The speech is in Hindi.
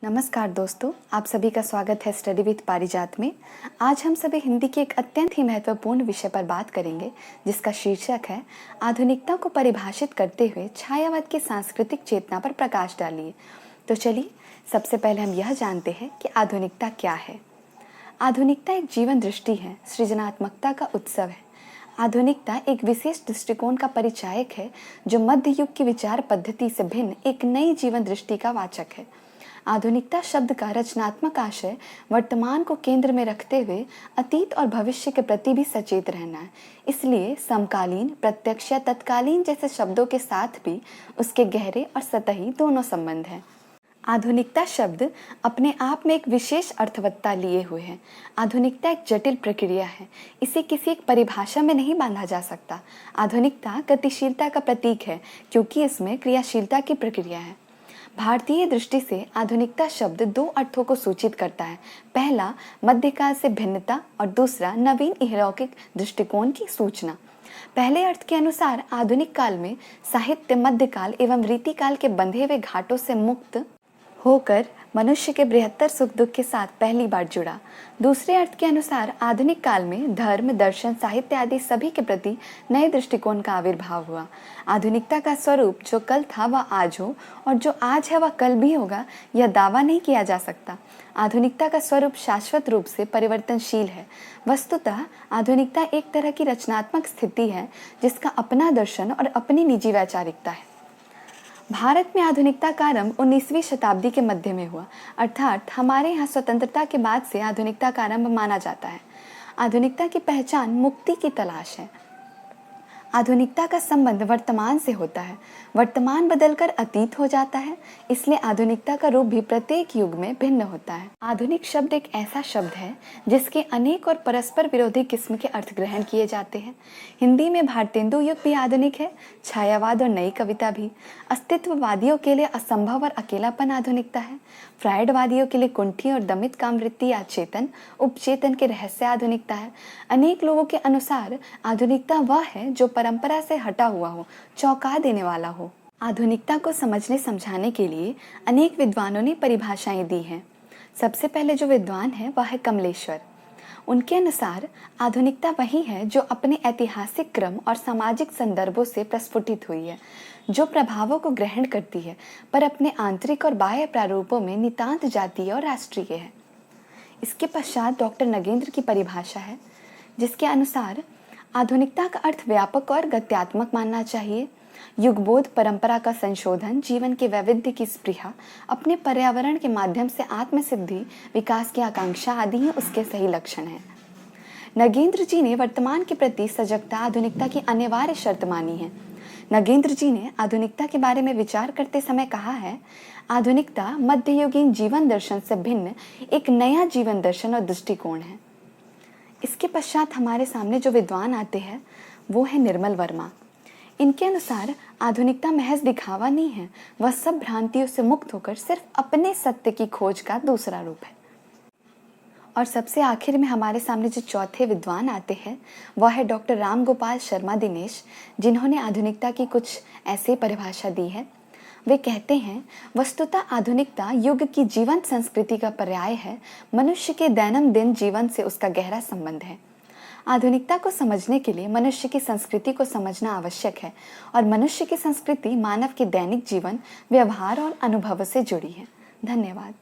नमस्कार दोस्तों, आप सभी का स्वागत है स्टडी विद पारिजात में। आज हम सभी हिंदी के एक अत्यंत ही महत्वपूर्ण विषय पर बात करेंगे, जिसका शीर्षक है आधुनिकता को परिभाषित करते हुए छायावाद की सांस्कृतिक चेतना पर प्रकाश डालिए। तो चलिए, सबसे पहले हम यह जानते हैं कि आधुनिकता क्या है। आधुनिकता एक जीवन दृष्टि है, सृजनात्मकता का उत्सव है। आधुनिकता एक विशेष दृष्टिकोण का परिचायक है, जो मध्य युग की विचार पद्धति से भिन्न एक नई जीवन दृष्टि का वाचक है। आधुनिकता शब्द का रचनात्मक आशय वर्तमान को केंद्र में रखते हुए अतीत और भविष्य के प्रति भी सचेत रहना है। इसलिए समकालीन, प्रत्यक्ष या तत्कालीन जैसे शब्दों के साथ भी उसके गहरे और सतही दोनों संबंध हैं। आधुनिकता शब्द अपने आप में एक विशेष अर्थवत्ता लिए हुए है। आधुनिकता एक जटिल प्रक्रिया है, इसे किसी एक परिभाषा में नहीं बांधा जा सकता। आधुनिकता गतिशीलता का प्रतीक है, क्योंकि इसमें क्रियाशीलता की प्रक्रिया है। भारतीय दृष्टि से आधुनिकता शब्द दो अर्थों को सूचित करता है। पहला, मध्यकाल से भिन्नता, और दूसरा, नवीन इहलौकिक दृष्टिकोण की सूचना। पहले अर्थ के अनुसार आधुनिक काल में साहित्य मध्यकाल एवं रीतिकाल के बंधे हुए घाटों से मुक्त होकर मनुष्य के बृहत्तर सुख दुख के साथ पहली बार जुड़ा। दूसरे अर्थ के अनुसार आधुनिक काल में धर्म, दर्शन, साहित्य आदि सभी के प्रति नए दृष्टिकोण का आविर्भाव हुआ। आधुनिकता का स्वरूप जो कल था वह आज हो, और जो आज है वह कल भी होगा, यह दावा नहीं किया जा सकता। आधुनिकता का स्वरूप शाश्वत रूप से परिवर्तनशील है। वस्तुतः आधुनिकता एक तरह की रचनात्मक स्थिति है, जिसका अपना दर्शन और अपनी निजी वैचारिकता है। भारत में आधुनिकता का आरंभ 19वीं शताब्दी के मध्य में हुआ, अर्थात हमारे यहाँ स्वतंत्रता के बाद से आधुनिकता का आरंभ माना जाता है। आधुनिकता की पहचान मुक्ति की तलाश है। आधुनिकता का संबंध वर्तमान से होता है। वर्तमान बदलकर अतीत हो जाता है, इसलिए आधुनिकता का रूप भी प्रत्येक युग में भिन्न होता है। आधुनिक शब्द एक ऐसा शब्द है जिसके अनेक और परस्पर विरोधी किस्म के अर्थ ग्रहण किए जाते हैं। हिंदी में भारतेंदु युग भी आधुनिक है, छायावाद और नई कविता भी। अस्तित्ववादियों के लिए असंभव और अकेलापन आधुनिकता है। फ्रायडवादियों के लिए कुंठी और दमित कामवृत्ति या चेतन उपचेतन के रहस्य आधुनिकता है। अनेक लोगों के अनुसार आधुनिकता वह है जो परंपरा से हटा हुआ हो, चौंका देने वाला हो। आधुनिकता को समझने समझाने के लिए अनेक विद्वानों ने परिभाषाएं दी हैं। सबसे पहले जो विद्वान है वह है कमलेश्वर। उनके अनुसार आधुनिकता वही है जो अपने ऐतिहासिक क्रम और सामाजिक संदर्भों से प्रस्फुटित हुई है, जो प्रभावों को ग्रहण करती है, पर अपने आंतरिक और बाह्य प्रारूपों में नितांत जातीय और राष्ट्रीय है। इसके पश्चात डॉक्टर नगेंद्र की परिभाषा है, जिसके अनुसार आधुनिकता का अर्थ व्यापक और गत्यात्मक मानना चाहिए। युगबोध, परंपरा का संशोधन, जीवन के वैविध्य की स्पृहा, अपने पर्यावरण के माध्यम से आत्मसिद्धि, विकास की आकांक्षा आदि ही उसके सही लक्षण हैं। नगेंद्र जी ने वर्तमान के प्रति सजगता आधुनिकता की अनिवार्य शर्त मानी है। नगेंद्र जी ने आधुनिकता के बारे में विचार करते समय कहा है, आधुनिकता मध्ययुगीन जीवन दर्शन से भिन्न एक नया जीवन दर्शन और दृष्टिकोण है। इसके पश्चात हमारे सामने जो विद्वान आते हैं वो है निर्मल वर्मा। इनके अनुसार आधुनिकता महज दिखावा नहीं है, वह सब भ्रांतियों से मुक्त होकर सिर्फ अपने सत्य की खोज का दूसरा रूप है। और सबसे आखिर में हमारे सामने जो चौथे विद्वान आते हैं वह है डॉक्टर राम गोपाल शर्मा दिनेश, जिन्होंने आधुनिकता की कुछ ऐसे परिभाषा दी है। वे कहते हैं, वस्तुतः आधुनिकता युग की जीवंत संस्कृति का पर्याय है। मनुष्य के दैनंदिन जीवन से उसका गहरा संबंध है। आधुनिकता को समझने के लिए मनुष्य की संस्कृति को समझना आवश्यक है, और मनुष्य की संस्कृति मानव के दैनिक जीवन, व्यवहार और अनुभव से जुड़ी है। धन्यवाद।